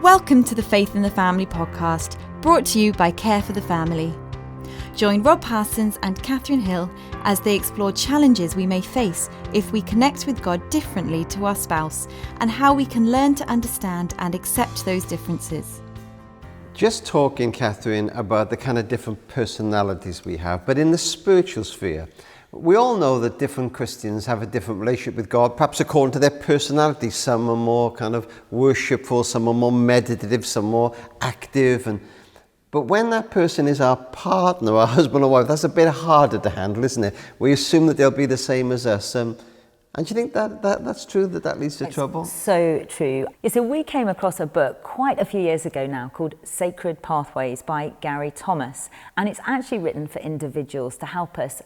Welcome to the Faith in the Family podcast, brought to you by Care for the Family. Join Rob Parsons and Katharine Hill as they explore challenges we may face if we connect with God differently to our spouse and how we can learn to understand and accept those differences. Just talking, Katharine, about the kind of different personalities we have, but in the spiritual sphere. We all know that different Christians have a different relationship with God, perhaps according to their personality. Some are more kind of worshipful, some are more meditative, some more active. But when that person is our partner, our husband or wife, that's a bit harder to handle, isn't it? We assume that they'll be the same as us. And do you think that's true, that leads to trouble? So true. Yeah, so we came across a book quite a few years ago now called Sacred Pathways by Gary Thomas. And it's actually written for individuals to help us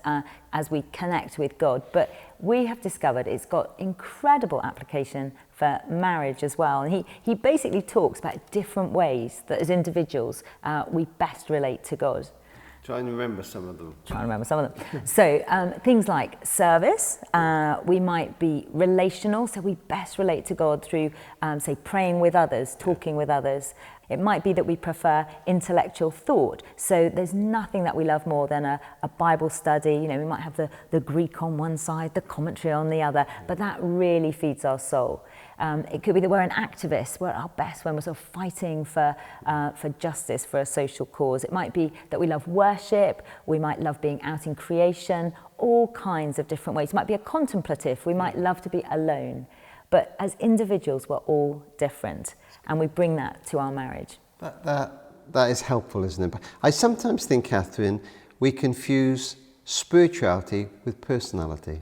as we connect with God. But we have discovered it's got incredible application for marriage as well. And he basically talks about different ways that as individuals we best relate to God. Try and remember some of them. So things like service, we might be relational, so we best relate to God through, say, praying with others, talking with others. It might be that we prefer intellectual thought, so there's nothing that we love more than a Bible study. You know, we might have the Greek on one side, the commentary on the other, but that really feeds our soul. It could be that we're an activist. We're at our best when we're sort of fighting for justice, for a social cause. It might be that we love worship. We might love being out in creation, all kinds of different ways. It might be a contemplative. We might love to be alone. But as individuals, we're all different, and we bring that to our marriage. That is helpful, isn't it? But I sometimes think, Katharine, we confuse spirituality with personality.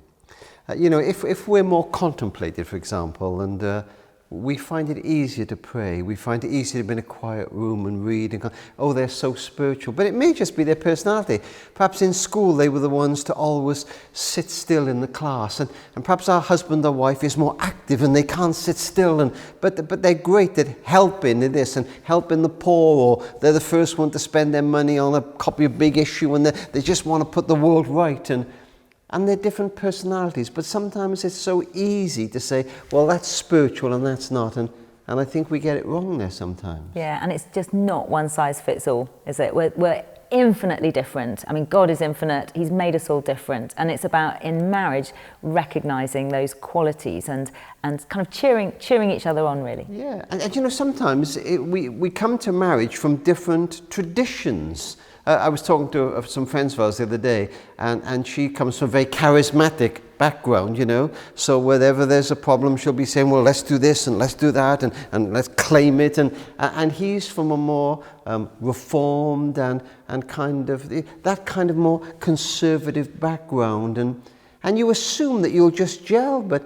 If we're more contemplative, for example, and we find it easier to pray, we find it easier to be in a quiet room and read, and oh, they're so spiritual. But it may just be their personality. Perhaps in school they were the ones to always sit still in the class, and perhaps our husband or wife is more active and they can't sit still, but they're great at helping in this and helping the poor, or they're the first one to spend their money on a copy of Big Issue, and they just want to put the world right. And they're different personalities, but sometimes it's so easy to say, well, that's spiritual and that's not, and I think we get it wrong there sometimes. Yeah, and it's just not one size fits all, is it? We're infinitely different. I mean, God is infinite, He's made us all different, and it's about, in marriage, recognising those qualities and kind of cheering each other on, really. Yeah, and sometimes we come to marriage from different traditions. I was talking to some friends of ours the other day, and she comes from a very charismatic background, so whenever there's a problem, she'll be saying, well, let's do this and let's do that and let's claim it, and he's from a more reformed and kind of that kind of more conservative background, and you assume that you'll just gel, but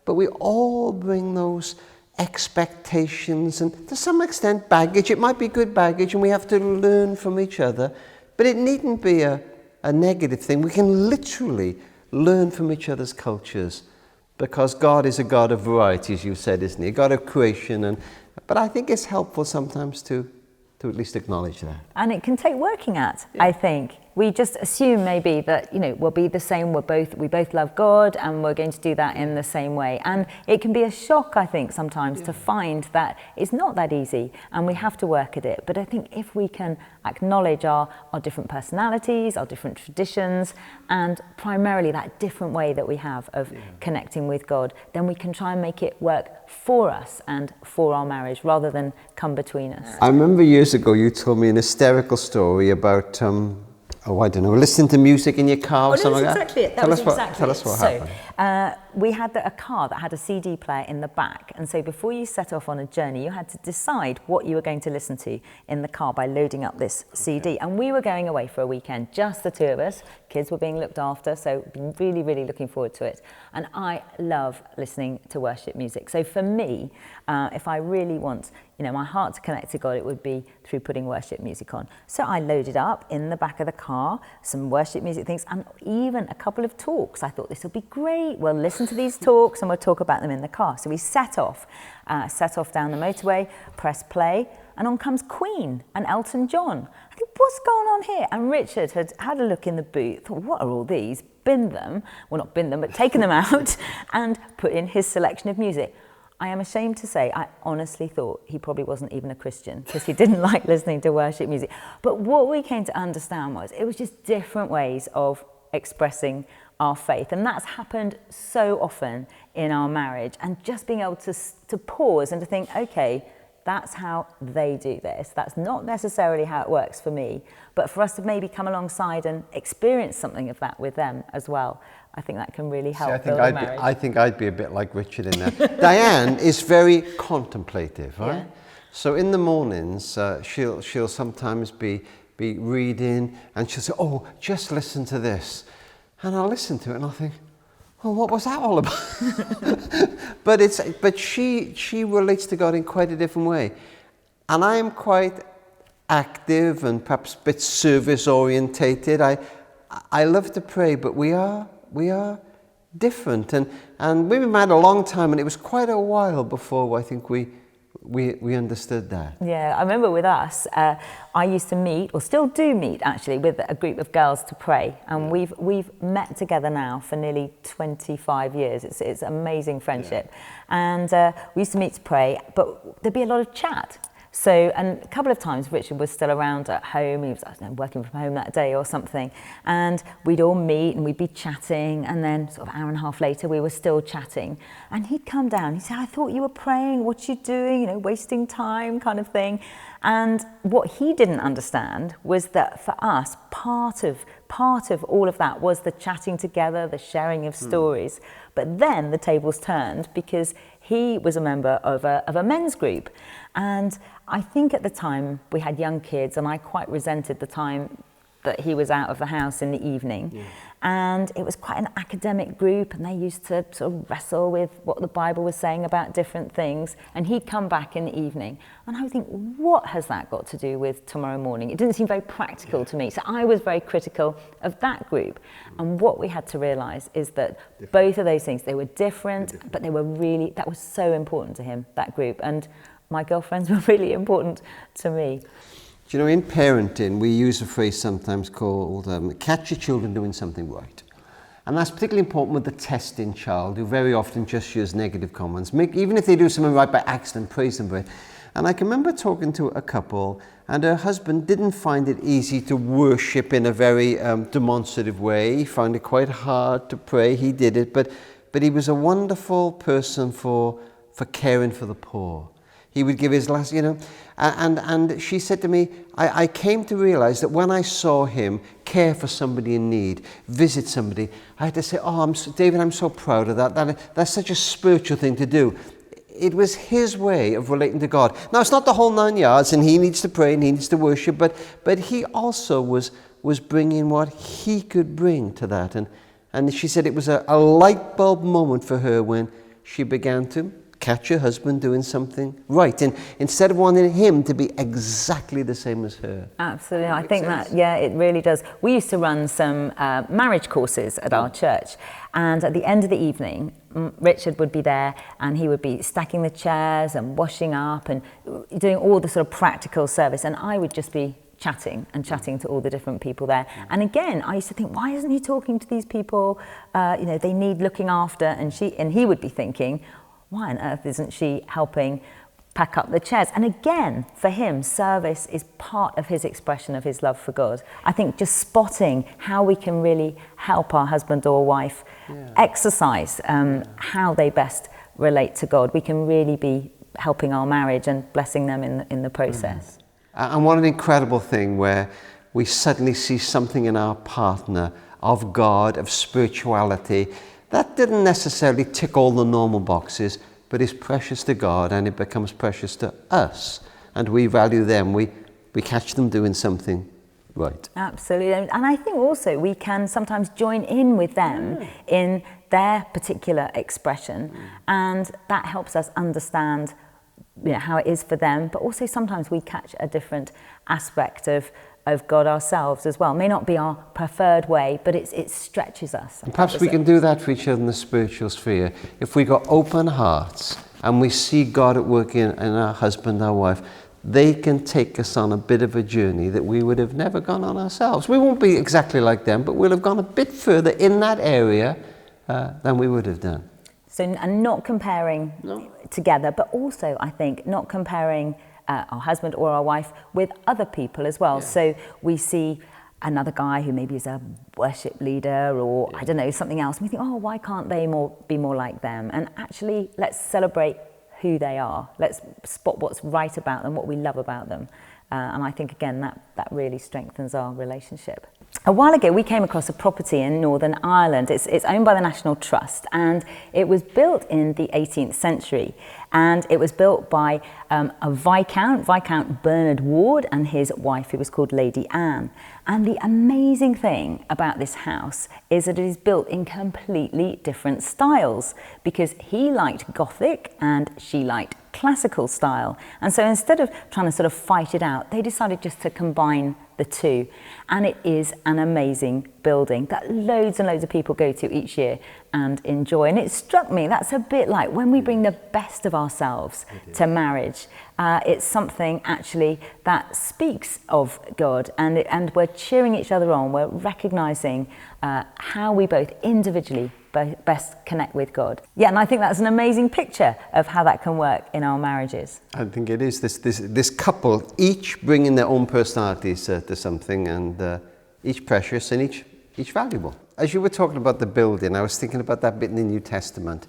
we all bring those expectations and to some extent baggage. It might be good baggage, and we have to learn from each other, but it needn't be a negative thing. We can literally learn from each other's cultures, because God is a God of variety, as you said, isn't He? A God of creation, but I think it's helpful sometimes to at least acknowledge that. And it can take working at, I think. We just assume maybe that, we'll be the same, we both love God, and we're going to do that in the same way. And it can be a shock, I think, sometimes to find that it's not that easy, and we have to work at it. But I think if we can acknowledge our different personalities, our different traditions, and primarily that different way that we have of connecting with God, then we can try and make it work for us and for our marriage, rather than come between us. I remember years ago you told me an hysterical story about listening to music in your car or something like that. Exactly it. That was exactly it. Tell us what happened. We had a car that had a CD player in the back, and so before you set off on a journey, you had to decide what you were going to listen to in the car by loading up this CD. And we were going away for a weekend, just the two of us. Kids were being looked after, so been really, really looking forward to it. And I love listening to worship music. So for me, if I really want my heart to connect to God, it would be through putting worship music on. So I loaded up in the back of the car some worship music things, and even a couple of talks. I thought this will be great. We'll listen to these talks and we'll talk about them in the car. So we set off down the motorway, press play, and on comes Queen and Elton John. I think, what's going on here? And Richard had a look in the boot, thought, what are all these? Binned them, well, not binned them, but taken them out and put in his selection of music. I am ashamed to say, I honestly thought he probably wasn't even a Christian because he didn't like listening to worship music. But what we came to understand was it was just different ways of expressing our faith. And that's happened so often in our marriage. And just being able to pause and to think, okay, that's how they do this. That's not necessarily how it works for me. But for us to maybe come alongside and experience something of that with them as well, I think that can really help build a marriage. I think I'd be a bit like Richard in that. Diane is very contemplative, right? Yeah. So in the mornings, she'll sometimes be reading, and she'll say, "Oh, just listen to this," and I'll listen to it, and I'll think, "Well, what was that all about?" but she relates to God in quite a different way, and I am quite active and perhaps a bit service orientated. I love to pray, but we are different, and we've been married a long time, and it was quite a while before I think we understood that. Yeah, I remember with us, I used to meet, or still do meet actually, with a group of girls to pray, and we've met together now for nearly 25 years. It's amazing friendship, and we used to meet to pray, but there'd be a lot of chat. So, and a couple of times Richard was still around at home, he was working from home that day or something, and we'd all meet and we'd be chatting, and then sort of an hour and a half later we were still chatting, and he'd come down, he'd say, "I thought you were praying, what you doing, wasting time," kind of thing. And what he didn't understand was that for us, part of all of that was the chatting together, the sharing of stories. But then the tables turned because he was a member of a men's group. And I think at the time we had young kids, and I quite resented the time that he was out of the house in the evening. Yeah. And it was quite an academic group, and they used to sort of wrestle with what the Bible was saying about different things. And he'd come back in the evening, and I would think, what has that got to do with tomorrow morning? It didn't seem very practical to me. So I was very critical of that group. And what we had to realise is that both of those things, they were different, but they were really, that was so important to him, that group. And my girlfriends were really important to me. Do you know, in parenting, we use a phrase sometimes called catch your children doing something right. And that's particularly important with the testing child, who very often just use negative comments. Even if they do something right by accident, praise them for it. And I can remember talking to a couple, and her husband didn't find it easy to worship in a very demonstrative way. He found it quite hard to pray. He did it, but he was a wonderful person for caring for the poor. He would give his last, and she said to me, I came to realize that when I saw him care for somebody in need, visit somebody, I had to say, David, I'm so proud of that. That's such a spiritual thing to do. It was his way of relating to God. Now, it's not the whole 9 yards, and he needs to pray and he needs to worship, but he also was bringing what he could bring to that. And she said it was a light bulb moment for her when she began to catch her husband doing something right, and instead of wanting him to be exactly the same as her. Absolutely, I think that, it really does. We used to run some marriage courses at our church, and at the end of the evening, Richard would be there, and he would be stacking the chairs and washing up and doing all the sort of practical service, and I would just be chatting to all the different people there. And again, I used to think, why isn't he talking to these people? They need looking after, and he would be thinking, why on earth isn't she helping pack up the chairs? And again, for him, service is part of his expression of his love for God. I think just spotting how we can really help our husband or wife exercise how they best relate to God, we can really be helping our marriage and blessing them in the process. And what an incredible thing where we suddenly see something in our partner of God, of spirituality, that didn't necessarily tick all the normal boxes, but is precious to God, and it becomes precious to us. And we value them. We catch them doing something right. Absolutely. And I think also we can sometimes join in with them in their particular expression, and that helps us understand how it is for them, but also sometimes we catch a different aspect of God ourselves as well. It may not be our preferred way, but it stretches us. And perhaps we can do that for each other in the spiritual sphere. If we got open hearts and we see God at work in our husband, our wife, they can take us on a bit of a journey that we would have never gone on ourselves. We won't be exactly like them, but we'll have gone a bit further in that area than we would have done. So, and not comparing together, but also I think not comparing our husband or our wife with other people as well. So we see another guy who maybe is a worship leader or I don't know, something else. And we think, oh, why can't they be more like them? And actually, let's celebrate who they are. Let's spot what's right about them, what we love about them. And I think, again, that really strengthens our relationship. A while ago, we came across a property in Northern Ireland. It's owned by the National Trust, and it was built in the 18th century. And it was built by a Viscount Bernard Ward, and his wife, who was called Lady Anne. And the amazing thing about this house is that it is built in completely different styles, because he liked Gothic and she liked classical style. And so instead of trying to sort of fight it out, they decided just to combine the two. And it is an amazing building that loads and loads of people go to each year and enjoy. And it struck me, that's a bit like when we bring the best of ourselves to marriage. It's something actually that speaks of God, and we're cheering each other on. We're recognizing how we both individually best connect with God. Yeah, and I think that's an amazing picture of how that can work in our marriages. I think it is this couple, each bringing their own personalities to something, and each precious and each valuable. As you were talking about the building, I was thinking about that bit in the New Testament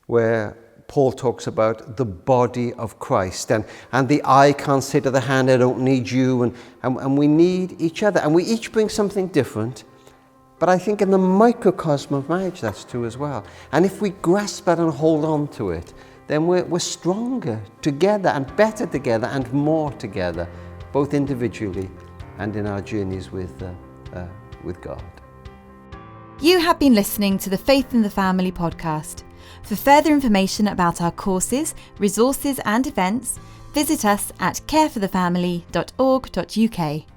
where Paul talks about the body of Christ, and the eye can't say to the hand, I don't need you, and we need each other, and we each bring something different. But I think in the microcosm of marriage, that's true as well. And if we grasp that and hold on to it, then we're stronger together and better together and more together, both individually and in our journeys with God. You have been listening to the Faith in the Family podcast. For further information about our courses, resources and events, visit us at careforthefamily.org.uk.